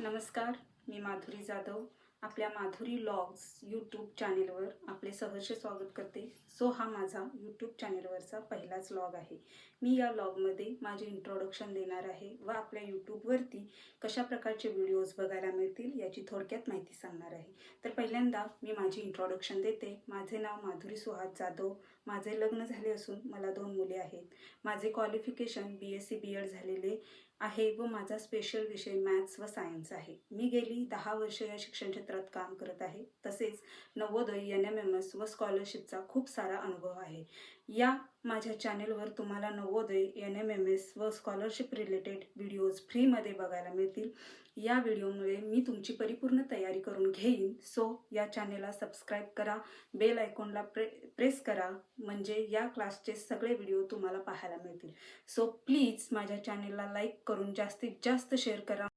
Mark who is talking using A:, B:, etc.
A: नमस्कार, मी माधुरी जाधव आपल्या Madhuri logs YouTube चॅनेलवर आपले सहर्ष स्वागत करते। हा माझा यूट्यूब चॅनेलवरचा पहिलाच लॉग आहे। मी या लॉगमध्ये माझे इंट्रोडक्शन देणार आहे व आपल्या यूट्यूबवरती कशा प्रकारचे व्हिडिओज बघायला मिळतील याची थोडक्यात माहिती सांगणार आहे। तर पहिल्यांदा मी माझी इंट्रोडक्शन देते। माझे नाव माधुरी सुहास जाधव, माझे लग्न झाले असून मला 2 मुले आहेत। माझे क्वालिफिकेशन BSc BEd झालेले आहे व माझा स्पेशल विषय मॅथ्स व सायन्स आहे। मी गेली 10 वर्ष या शिक्षण क्षेत्रात काम करत आहे। तसेच नवोदय NMMS व स्कॉलरशिपचा खूप सारा अनुभव आहे। या माझ्या चॅनेलवर तुम्हाला नवोदय NMMS व स्कॉलरशिप रिलेटेड व्हिडिओज फ्रीमध्ये बघायला मिळतील। या व्हिडिओमुळे मी तुमची परिपूर्ण तयारी करून घेईन। या चॅनेलला सबस्क्राइब करा, बेल आयकॉनला प्रेस करा, म्हणजे या क्लासचे सगळे व्हिडिओ तुम्हाला पाहायला मिळतील। प्लीज माझ्या चॅनेलला लाईक करून जास्तीत जास्त शेअर करा।